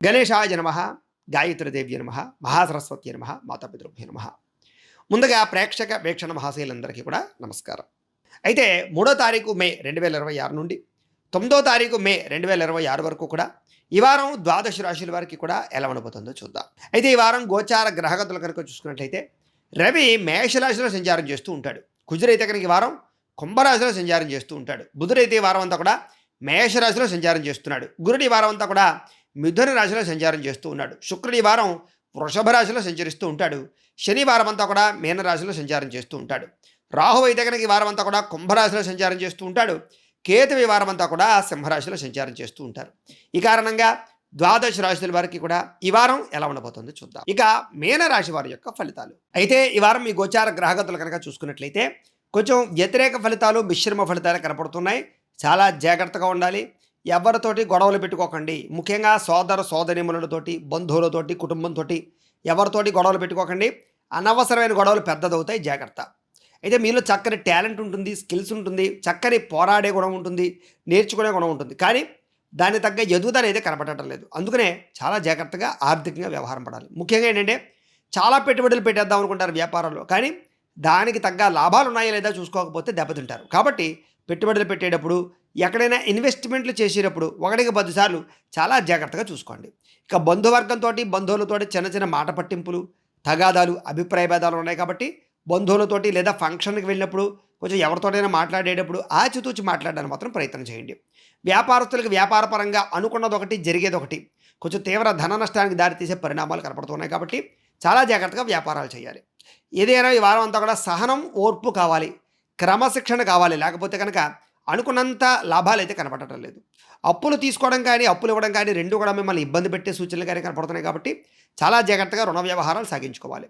గణేశాయ నమః, గాయత్రీదేవ్య నమః, మహాసరస్వతి నమః, మాతాపితృభ్యో నమః. ముందుగా ప్రేక్షక వీక్షణ మహాశయులందరికీ కూడా నమస్కారం. అయితే 3వ తారీఖు మే 2026 నుండి 9వ తారీఖు మే 2026 వరకు కూడా ఈ వారం ద్వాదశ రాశుల వారికి కూడా ఎలా ఉండబోతుందో చూద్దాం. అయితే ఈ వారం గోచార గ్రహగతులు కనుక చూసుకున్నట్లయితే రవి మేషరాశిలో సంచారం చేస్తూ ఉంటాడు. కుజురైతే కనుక ఈ వారం కుంభరాశిలో సంచారం చేస్తూ ఉంటాడు. బుధుడైతే ఈ వారం అంతా కూడా మేషరాశిలో సంచారం చేస్తున్నాడు. గురుడు ఈ వారం అంతా కూడా మిథున రాశిలో సంచారం చేస్తూ ఉన్నాడు. శుక్రుడు ఈ వారం వృషభ రాశిలో సంచరిస్తూ ఉంటాడు. శనివారం అంతా కూడా మీనరాశిలో సంచారం చేస్తూ ఉంటాడు. రాహువు అయితే కనుక ఈ వారం అంతా కూడా కుంభరాశిలో సంచారం చేస్తూ ఉంటాడు. కేతు ఈ వారం అంతా కూడా సింహరాశిలో సంచారం చేస్తూ ఉంటారు. ఈ కారణంగా ద్వాదశ రాశుల వారికి కూడా ఈ వారం ఎలా ఉండబోతుందో చూద్దాం. ఇక మీనరాశి వారి యొక్క ఫలితాలు. అయితే ఈ వారం ఈ గోచార గ్రహగతులు కనుక చూసుకున్నట్లయితే కొంచెం వ్యతిరేక ఫలితాలు, మిశ్రమ ఫలితాలు కనపడుతున్నాయి. చాలా జాగ్రత్తగా ఉండాలి. ఎవరితోటి గొడవలు పెట్టుకోకండి. ముఖ్యంగా సోదర సోదరీమణులతోటి, బంధువులతోటి, కుటుంబంతో ఎవరితోటి గొడవలు పెట్టుకోకండి. అనవసరమైన గొడవలు పెద్దదవుతాయి, జాగ్రత్త. అయితే మీలో చక్కని టాలెంట్ ఉంటుంది, స్కిల్స్ ఉంటుంది, చక్కని పోరాడే గుణం ఉంటుంది, నేర్చుకునే గుణం ఉంటుంది. కానీ దాని తగ్గ ఎదుగుదల అయితే కనపడటం లేదు. అందుకనే చాలా జాగ్రత్తగా ఆర్థికంగా వ్యవహారం పడాలి. ముఖ్యంగా ఏంటంటే చాలా పెట్టుబడులు పెట్టేద్దాం అనుకుంటారు వ్యాపారంలో, కానీ దానికి తగ్గ లాభాలు ఉన్నాయా లేదా చూసుకోకపోతే దెబ్బతింటారు. కాబట్టి పెట్టుబడులు పెట్టేటప్పుడు, ఎక్కడైనా ఇన్వెస్ట్మెంట్లు చేసేటప్పుడు 1కి 10 సార్లు చాలా జాగ్రత్తగా చూసుకోండి. ఇక బంధువర్గంతో, బంధువులతో చిన్న చిన్న మాట పట్టింపులు, తగాదాలు, అభిప్రాయ భేదాలు ఉన్నాయి. కాబట్టి బంధువులతోటి లేదా ఫంక్షన్కి వెళ్ళినప్పుడు కొంచెం ఎవరితోటైనా మాట్లాడేటప్పుడు ఆచితూచి మాట్లాడడానికి మాత్రం ప్రయత్నం చేయండి. వ్యాపారస్తులకు వ్యాపారపరంగా అనుకున్నది ఒకటి, జరిగేది ఒకటి. కొంచెం తీవ్ర ధన నష్టానికి దారితీసే పరిణామాలు కనపడుతున్నాయి. కాబట్టి చాలా జాగ్రత్తగా వ్యాపారాలు చేయాలి. ఏదైనా ఈ వారం అంతా కూడా సహనం, ఓర్పు కావాలి, క్రమశిక్షణ కావాలి. లేకపోతే కనుక అనుకున్నంత లాభాలు అయితే కనపడటం లేదు. అప్పులు తీసుకోవడం కానీ, అప్పులు ఇవ్వడం కానీ రెండు కూడా మిమ్మల్ని ఇబ్బంది పెట్టే సూచనలు కానీ కనపడుతున్నాయి. కాబట్టి చాలా జాగ్రత్తగా రుణ వ్యవహారాలు సాగించుకోవాలి.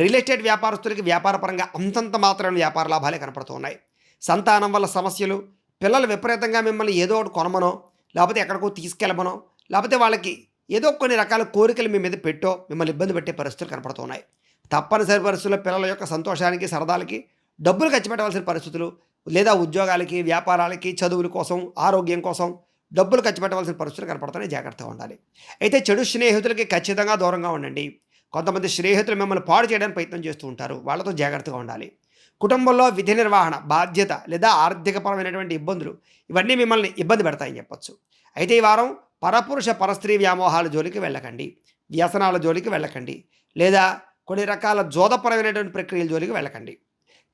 రియల్ ఎస్టేట్ వ్యాపారస్తులకి వ్యాపారపరంగా అంతంత మాత్రమే వ్యాపార లాభాలే కనపడుతూ ఉన్నాయి. సంతానం వల్ల సమస్యలు, పిల్లలు విపరీతంగా మిమ్మల్ని ఏదో ఒకటి కొనమనో, లేకపోతే ఎక్కడికో తీసుకెళ్ళమనో, లేకపోతే వాళ్ళకి ఏదో కొన్ని రకాల కోరికలు మీ మీద పెట్టో మిమ్మల్ని ఇబ్బంది పెట్టే పరిస్థితులు కనపడుతూ ఉన్నాయి. తప్పనిసరి పరిస్థితుల్లో పిల్లల యొక్క సంతోషానికి, సరదాలకి డబ్బులు ఖర్చు పెట్టవలసిన పరిస్థితులు, లేదా ఉద్యోగాలకి, వ్యాపారాలకి, చదువుల కోసం, ఆరోగ్యం కోసం డబ్బులు ఖర్చు పెట్టవలసిన పరిస్థితులు కనపడుతున్నాయి. జాగ్రత్తగా ఉండాలి. అయితే చెడు స్నేహితులకి ఖచ్చితంగా దూరంగా ఉండండి. కొంతమంది స్నేహితులు మిమ్మల్ని పాడు చేయడానికి ప్రయత్నం చేస్తూ ఉంటారు. వాళ్ళతో జాగ్రత్తగా ఉండాలి. కుటుంబంలో విధి నిర్వహణ, బాధ్యత లేదా ఆర్థికపరమైనటువంటి ఇబ్బందులు ఇవన్నీ మిమ్మల్ని ఇబ్బంది పెడతాయని చెప్పొచ్చు. అయితే ఈ వారం పరపురుష పరస్త్రీ వ్యామోహాల జోలికి వెళ్ళకండి, వ్యసనాల జోలికి వెళ్ళకండి, లేదా కొన్ని రకాల జోదపరమైనటువంటి ప్రక్రియల జోలికి వెళ్ళకండి.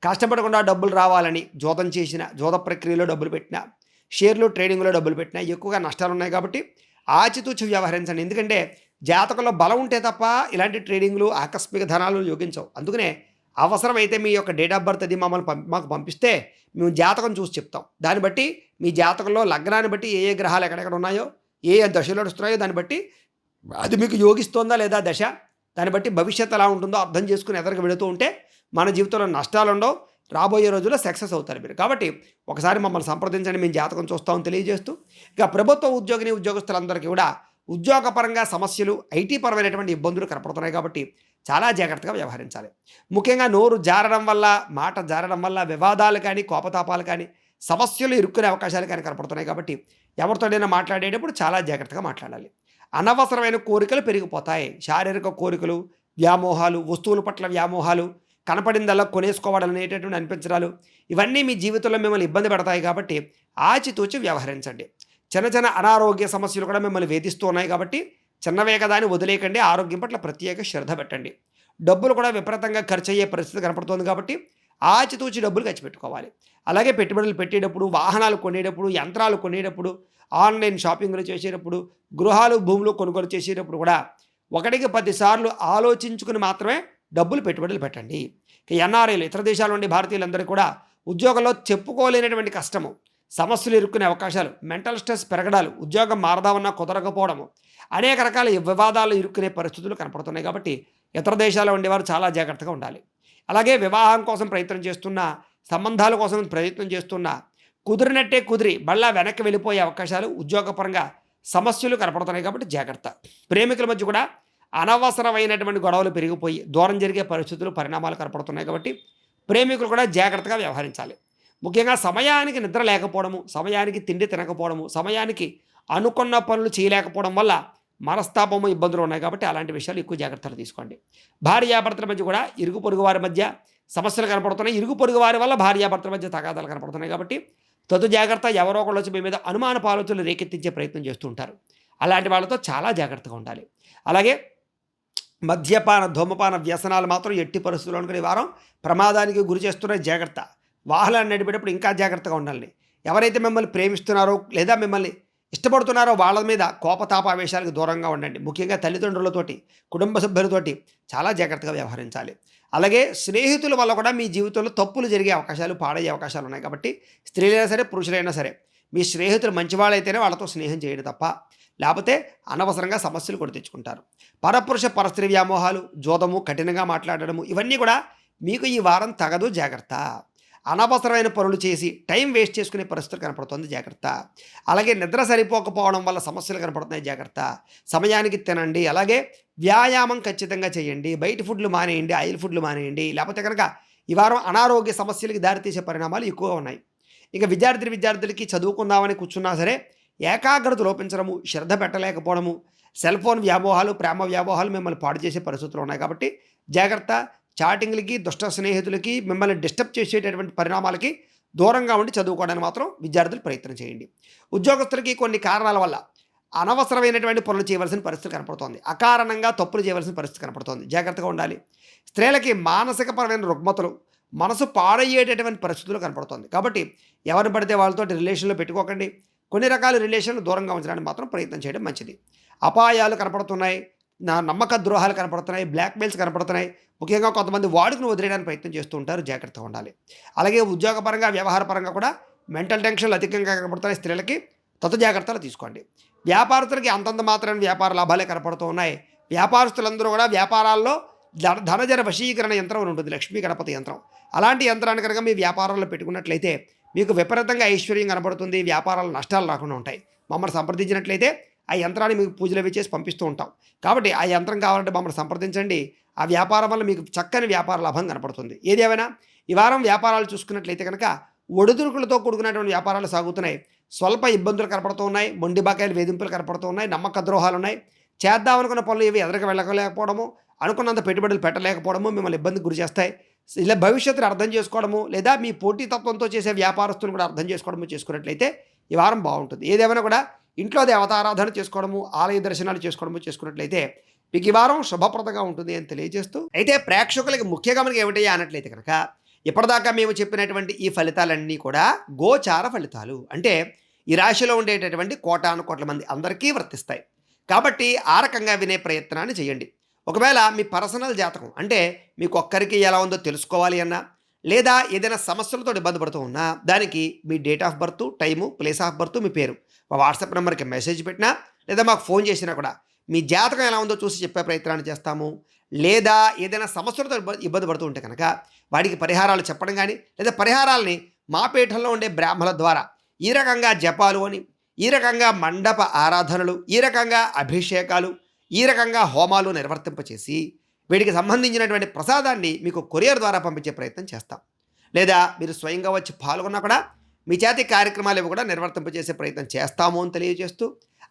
కష్టపడకుండా డబ్బులు రావాలని జోదం చేసిన, జోద ప్రక్రియలో డబ్బులు పెట్టినా, షేర్లు ట్రేడింగ్లో డబ్బులు పెట్టినా ఎక్కువగా నష్టాలు ఉన్నాయి. కాబట్టి ఆచితూచి వ్యవహరించండి. ఎందుకంటే జాతకంలో బలం ఉంటే తప్ప ఇలాంటి ట్రేడింగ్లు, ఆకస్మిక ధనాలు యోగించవు. అందుకనే అవసరమైతే మీ యొక్క డేట్ ఆఫ్ బర్త్ అది మాకు పంపిస్తే మేము జాతకం చూసి చెప్తాం. దాన్ని బట్టి మీ జాతకంలో లగ్నాన్ని బట్టి ఏ ఏ గ్రహాలు ఎక్కడెక్కడ ఉన్నాయో, ఏ ఏ దశలో నడుస్తున్నాయో దాన్ని బట్టి అది మీకు యోగిస్తోందా లేదా దశ, దాన్ని బట్టి భవిష్యత్తు ఎలా ఉంటుందో అర్థం చేసుకుని ఎదరికి వెళుతూ ఉంటే మన జీవితంలో నష్టాలు ఉండవు, రాబోయే రోజుల్లో సక్సెస్ అవుతారు మీరు. కాబట్టి ఒకసారి మమ్మల్ని సంప్రదించండి, మేము జాతకం చూస్తామని తెలియజేస్తూ, ఇక ప్రభుత్వ ఉద్యోగస్తులందరికీ కూడా ఉద్యోగపరంగా సమస్యలు, ఐటీ పరమైనటువంటి ఇబ్బందులు కనపడుతున్నాయి. కాబట్టి చాలా జాగ్రత్తగా వ్యవహరించాలి. ముఖ్యంగా నోరు జారడం వల్ల, మాట జారడం వల్ల వివాదాలు కానీ, కోపతాపాలు కానీ, సమస్యలు ఇరుక్కునే అవకాశాలు కానీ కనపడుతున్నాయి. కాబట్టి ఎవరితోనైనా మాట్లాడేటప్పుడు చాలా జాగ్రత్తగా మాట్లాడాలి. అనవసరమైన కోరికలు పెరిగిపోతాయి. శారీరక కోరికలు, వ్యామోహాలు, వస్తువుల పట్ల వ్యామోహాలు, కనపడిందల్లా కొనేసుకోవడం అనేటటువంటి అనిపించడాలు, ఇవన్నీ మీ జీవితంలో మిమ్మల్ని ఇబ్బంది పెడతాయి. కాబట్టి ఆచితూచి వ్యవహరించండి. చిన్న చిన్న అనారోగ్య సమస్యలు కూడా మిమ్మల్ని వేధిస్తూ ఉన్నాయి. కాబట్టి చిన్నవే కదా అని వదిలేయకండి. ఆరోగ్యం పట్ల ప్రత్యేక శ్రద్ధ పెట్టండి. డబ్బులు కూడా విపరీతంగా ఖర్చు అయ్యే పరిస్థితి కనపడుతుంది. కాబట్టి ఆచితూచి డబ్బులు ఖర్చు పెట్టుకోవాలి. అలాగే పెట్టుబడులు పెట్టేటప్పుడు, వాహనాలు కొనేటప్పుడు, యంత్రాలు కొనేటప్పుడు, ఆన్లైన్ షాపింగ్లు చేసేటప్పుడు, గృహాలు, భూములు కొనుగోలు చేసేటప్పుడు కూడా 1కి 10 సార్లు ఆలోచించుకుని మాత్రమే డబ్బులు పెట్టుబడులు పెట్టండి. ఎన్ఆర్ఐలు, ఇతర దేశాల నుండి భారతీయులందరూ కూడా ఉద్యోగంలో చెప్పుకోలేనటువంటి కష్టము, సమస్యలు ఇరుక్కునే అవకాశాలు, మెంటల్ స్ట్రెస్ పెరగడాలు, ఉద్యోగం మారదామన్నా కుదరకపోవడము, అనేక రకాల వివాదాలు ఇరుక్కునే పరిస్థితులు కనపడుతున్నాయి. కాబట్టి ఇతర దేశాల్లో ఉండేవారు చాలా జాగ్రత్తగా ఉండాలి. అలాగే వివాహం కోసం ప్రయత్నం చేస్తున్న, సంబంధాల కోసం ప్రయత్నం చేస్తున్న, కుదిరి మళ్ళా వెనక్కి వెళ్ళిపోయే అవకాశాలు, ఉద్యోగపరంగా సమస్యలు కనపడుతున్నాయి. కాబట్టి జాగ్రత్త. ప్రేమికుల మధ్య కూడా అనవసరమైనటువంటి గొడవలు పెరిగిపోయి దూరం జరిగే పరిస్థితులు, పరిణామాలు కనపడుతున్నాయి. కాబట్టి ప్రేమికులు కూడా జాగ్రత్తగా వ్యవహరించాలి. ముఖ్యంగా సమయానికి నిద్ర లేకపోవడము, సమయానికి తిండి తినకపోవడము, సమయానికి అనుకున్న పనులు చేయలేకపోవడం వల్ల మనస్తాపము ఇబ్బందులు ఉన్నాయి కాబట్టి అలాంటి విషయాలు ఎక్కువ జాగ్రత్తలు తీసుకోండి. భార్యాభర్తల మధ్య కూడా ఇరుగు పొరుగు వారి మధ్య సమస్యలు కనపడుతున్నాయి. ఇరుగు పొరుగు వారి వల్ల భార్యాభర్తల మధ్య తగాదాలు కనపడుతున్నాయి కాబట్టి తదు జాగ్రత్త. ఎవరో ఒకళ్ళు వచ్చి మీ మీద అనుమానపు ఆలోచనలు రేకెత్తించే ప్రయత్నం చేస్తూ ఉంటారు. అలాంటి వాళ్ళతో చాలా జాగ్రత్తగా ఉండాలి. అలాగే మద్యపాన ధూమపాన వ్యసనాలు మాత్రం ఎట్టి పరిస్థితుల్లో అనుకునే వారం ప్రమాదానికి గురి చేస్తున్న జాగ్రత్త. వాహనాన్ని నడిపేటప్పుడు ఇంకా జాగ్రత్తగా ఉండాలి. ఎవరైతే మిమ్మల్ని ప్రేమిస్తున్నారో లేదా మిమ్మల్ని ఇష్టపడుతున్నారో వాళ్ళ మీద కోపతాపావేశాలకు దూరంగా ఉండండి. ముఖ్యంగా తల్లిదండ్రులతోటి, కుటుంబ సభ్యులతోటి చాలా జాగ్రత్తగా వ్యవహరించాలి. అలాగే స్నేహితుల వల్ల కూడా మీ జీవితంలో తప్పులు జరిగే అవకాశాలు, పాడయ్యే అవకాశాలు ఉన్నాయి కాబట్టి స్త్రీలైనా సరే పురుషులైనా సరే మీ స్నేహితులు మంచివాళ్ళైతేనే వాళ్ళతో స్నేహం చేయడం తప్ప లేకపోతే అనవసరంగా సమస్యలు కూడా తెచ్చుకుంటారు. పరపురుష పరస్త్రీ వ్యామోహాలు, జోదము, కఠినంగా మాట్లాడడము ఇవన్నీ కూడా మీకు ఈ వారం తగదు. జాగ్రత్త. అనవసరమైన పనులు చేసి టైం వేస్ట్ చేసుకునే పరిస్థితులు కనపడుతుంది. జాగ్రత్త. అలాగే నిద్ర సరిపోకపోవడం వల్ల సమస్యలు కనపడుతున్నాయి. జాగ్రత్త. సమయానికి తినండి. అలాగే వ్యాయామం ఖచ్చితంగా చేయండి. బయట ఫుడ్లు మానేయండి, ఆయిల్ ఫుడ్లు మానేయండి. లేకపోతే కనుక ఈ వారం అనారోగ్య సమస్యలకి దారితీసే పరిణామాలు ఎక్కువగా ఉన్నాయి. ఇక విద్యార్థులకి చదువుకుందామని కూర్చున్నా సరే ఏకాగ్రత లోపించడము, శ్రద్ధ పెట్టలేకపోవడము, సెల్ ఫోన్ వ్యామోహాలు, ప్రేమ వ్యామోహాలు మిమ్మల్ని పాడు చేసే పరిస్థితులు ఉన్నాయి కాబట్టి జాగ్రత్త. చాటింగ్లకి, దుష్ట స్నేహితులకి, మిమ్మల్ని డిస్టర్బ్ చేసేటటువంటి పరిణామాలకి దూరంగా ఉండి చదువుకోవడానికి మాత్రం విద్యార్థులు ప్రయత్నం చేయండి. ఉద్యోగస్తులకి కొన్ని కారణాల వల్ల అనవసరమైనటువంటి పనులు చేయవలసిన పరిస్థితి కనపడుతోంది. అకారణంగా తప్పులు చేయవలసిన పరిస్థితి కనపడుతోంది. జాగ్రత్తగా ఉండాలి. స్త్రీలకి మానసికపరమైన రుగ్మతలు, మనసు పాడయ్యేటటువంటి పరిస్థితులు కనపడుతోంది కాబట్టి ఎవరిని పడితే వాళ్ళతో రిలేషన్లో పెట్టుకోకండి. కొన్ని రకాల రిలేషన్లు దూరంగా ఉంచడానికి మాత్రం ప్రయత్నం చేయడం మంచిది. అపాయాలు కనపడుతున్నాయి, నమ్మక ద్రోహాలు కనపడుతున్నాయి, బ్లాక్మెయిల్స్ కనపడుతున్నాయి. ముఖ్యంగా కొంతమంది వాడుకుని వదిలేయడానికి ప్రయత్నం చేస్తూ ఉంటారు. జాగ్రత్తగా ఉండాలి. అలాగే ఉద్యోగపరంగా, వ్యవహారపరంగా కూడా మెంటల్ టెన్షన్లు అధికంగా కనపడుతున్నాయి. స్త్రీలకి తత జాగ్రత్తలు తీసుకోండి. వ్యాపారస్తులకి అంతంత మాత్రమే వ్యాపార లాభాలే కనపడుతూ ఉన్నాయి. వ్యాపారస్తులందరూ కూడా వ్యాపారాల్లో ధనజన వశీకరణ యంత్రం అని ఉంటుంది, లక్ష్మీ గణపతి యంత్రం. అలాంటి యంత్రాన్ని కనుక మీ వ్యాపారాల్లో పెట్టుకున్నట్లయితే మీకు విపరీతంగా ఐశ్వర్యం కనబడుతుంది. వ్యాపారాలు నష్టాలు రాకుండా ఉంటాయి. మమ్మల్ని సంప్రదించినట్లయితే ఆ యంత్రాన్ని మీకు పూజలు అవి చేసి పంపిస్తూ ఉంటాం. కాబట్టి ఆ యంత్రం కావాలంటే మమ్మల్ని సంప్రదించండి. ఆ వ్యాపారం వల్ల మీకు చక్కని వ్యాపార లాభం కనపడుతుంది. ఏదేమైనా ఈ వారం వ్యాపారాలు చూసుకున్నట్లయితే కనుక ఒడిదుడుకులతో కూడుకున్నటువంటి వ్యాపారాలు సాగుతున్నాయి. స్వల్ప ఇబ్బందులు కనపడుతూ ఉన్నాయి. మొండి బకాయిలు, వేధింపులు కనపడుతూ ఉన్నాయి. నమ్మక ద్రోహాలు ఉన్నాయి. చేద్దామనుకున్న పనులు ఇవి ఎదరికి వెళ్ళలేకపోవడము, అనుకున్నంత పెట్టుబడులు పెట్టలేకపోవడము మిమ్మల్ని ఇబ్బందికి గురి చేస్తాయి. ఇలా భవిష్యత్తును అర్థం చేసుకోవడము లేదా మీ పోటీతత్వంతో చేసే వ్యాపారస్తులను కూడా అర్థం చేసుకోవడము చేసుకున్నట్లయితే ఈ వారం బాగుంటుంది. ఏదేమైనా కూడా ఇంట్లో దేవతారాధన చేసుకోవడము, ఆలయ దర్శనాలు చేసుకోవడము చేసుకున్నట్లయితే మీకు ఈ వారం శుభప్రదంగా ఉంటుంది అని తెలియజేస్తూ, అయితే ప్రేక్షకులకి ముఖ్య గమనిక ఏమిటయ్యా అన్నట్లయితే కనుక ఇప్పటిదాకా మేము చెప్పినటువంటి ఈ ఫలితాలన్నీ కూడా గోచార ఫలితాలు. అంటే ఈ రాశిలో ఉండేటటువంటి కోటాను కోట్ల మంది అందరికీ వర్తిస్తాయి. కాబట్టి ఆ రకంగా వినే ప్రయత్నాన్ని చేయండి. ఒకవేళ మీ పర్సనల్ జాతకం అంటే మీకు ఒక్కరికి ఎలా ఉందో తెలుసుకోవాలి అన్నా లేదా ఏదైనా సమస్యలతో ఇబ్బంది పడుతూ ఉన్నా దానికి మీ date of birth, time, place of birth, మీ పేరు మా వాట్సాప్ నెంబర్కి మెసేజ్ పెట్టినా లేదా మాకు ఫోన్ చేసినా కూడా మీ జాతకం ఎలా ఉందో చూసి చెప్పే ప్రయత్నాన్ని చేస్తాము. లేదా ఏదైనా సమస్యలతో ఇబ్బంది పడుతూ ఉంటే కనుక వాడికి పరిహారాలు చెప్పడం కానీ లేదా పరిహారాలని మా పీఠంలో ఉండే బ్రాహ్మణుల ద్వారా ఈ రకంగా జపాలు అని, ఈ రకంగా మండప ఆరాధనలు, ఈ రకంగా అభిషేకాలు, ఈ రకంగా హోమాలు నిర్వర్తింపచేసి వీటికి సంబంధించినటువంటి ప్రసాదాన్ని మీకు కొరియర్ ద్వారా పంపించే ప్రయత్నం చేస్తాం. లేదా మీరు స్వయంగా వచ్చి పాల్గొన్నా కూడా మీ చేతి కార్యక్రమాలు ఇవి కూడా నిర్వర్తింపచేసే ప్రయత్నం చేస్తాము అని తెలియజేస్తూ,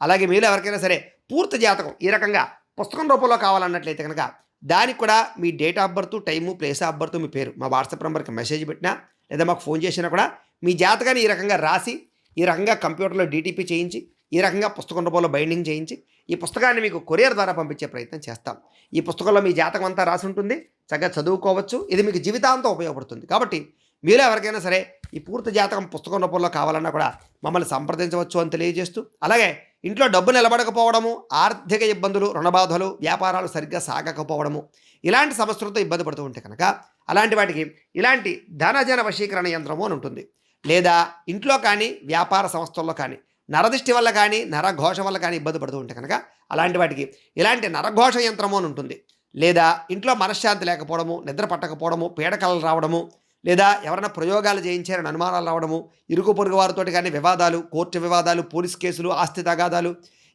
అలాగే మీరు ఎవరికైనా సరే పూర్తి జాతకం ఈ రకంగా పుస్తకం రూపంలో కావాలన్నట్లయితే కనుక దానికి కూడా మీ date of birth, time, place of birth, మీ పేరు మా వాట్సాప్ నెంబర్కి మెసేజ్ పెట్టినా లేదా మాకు ఫోన్ చేసినా కూడా మీ జాతకాన్ని ఈ రకంగా రాసి ఈ రకంగా కంప్యూటర్లో డీటీపీ చేయించి ఈ రకంగా పుస్తకం రూపంలో బైండింగ్ చేయించి ఈ పుస్తకాన్ని మీకు కొరియర్ ద్వారా పంపించే ప్రయత్నం చేస్తాం. ఈ పుస్తకంలో మీ జాతకం అంతా రాసి ఉంటుంది. చక్కగా చదువుకోవచ్చు. ఇది మీకు జీవితాంతం ఉపయోగపడుతుంది. కాబట్టి మీలో ఎవరికైనా సరే ఈ పూర్తి జాతకం పుస్తకం రూపంలో కావాలన్నా కూడా మమ్మల్ని సంప్రదించవచ్చు అని తెలియజేస్తూ, అలాగే ఇంట్లో డబ్బు నిలబడకపోవడము, ఆర్థిక ఇబ్బందులు, రుణబాధలు, వ్యాపారాలు సరిగ్గా సాగకపోవడము ఇలాంటి సమస్యలతో ఇబ్బంది పడుతూ ఉంటే కనుక అలాంటి వాటికి ఇలాంటి ధనజన వశీకరణ యంత్రము అని ఉంటుంది. లేదా ఇంట్లో కానీ వ్యాపార సంస్థల్లో కానీ నరదిష్టి వల్ల కానీ నరఘోష వల్ల కానీ ఇబ్బంది పడుతూ ఉంటే కనుక అలాంటి వాటికి ఇలాంటి నరఘోష యంత్రము అని ఉంటుంది. లేదా ఇంట్లో మనశ్శాంతి లేకపోవడము, నిద్ర పట్టకపోవడము, పీడకలలు రావడము, లేదా ఎవరైనా ప్రయోగాలు చేయించారని అనుమానాలు రావడము, ఇరుగు పొరుగు వారితో కానీ వివాదాలు, కోర్టు వివాదాలు, పోలీస్ కేసులు, ఆస్తి తగాదాలు,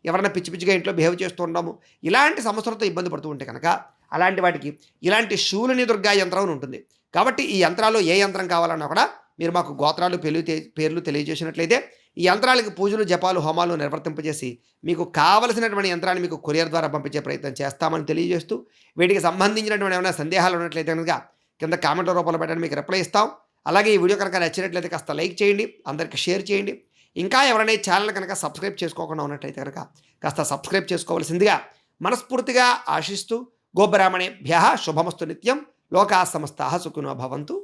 ఎవరైనా పిచ్చి పిచ్చిగా ఇంట్లో బిహేవ్ చేస్తూ ఉండము ఇలాంటి సమస్యలతో ఇబ్బంది పడుతూ ఉంటే కనుక అలాంటి వాటికి ఇలాంటి శూలిని దుర్గా యంత్రం అని ఉంటుంది. కాబట్టి ఈ యంత్రాలు ఏ యంత్రం కావాలన్నా కూడా మీరు మాకు గోత్రాలు పేర్లు తెలియజేసినట్లయితే ఈ యంత్రాలకి పూజలు, జపాలు, హోమాలు నిర్వర్తింపజేసి మీకు కావలసినటువంటి యంత్రాన్ని మీకు కొరియర్ ద్వారా పంపించే ప్రయత్నం చేస్తామని తెలియజేస్తూ, వీటికి సంబంధించినటువంటి ఏమైనా సందేహాలు ఉన్నట్లయితే కనుక కింద కామెంట్ల రూపంలో పెట్టండి, మీకు రిప్లై ఇస్తాం. అలాగే ఈ వీడియో కనుక నచ్చినట్లయితే కాస్త లైక్ చేయండి, అందరికీ షేర్ చేయండి. ఇంకా ఎవరైనా ఈ ఛానల్ కనుక సబ్స్క్రైబ్ చేసుకోకుండా ఉన్నట్లయితే కనుక కాస్త సబ్స్క్రైబ్ చేసుకోవాల్సిందిగా మనస్ఫూర్తిగా ఆశిస్తూ, గోబ్రాహ్మణేభ్యః శుభమస్తు నిత్యం, లోకాः సమస్తాः సుఖినో భవంతు.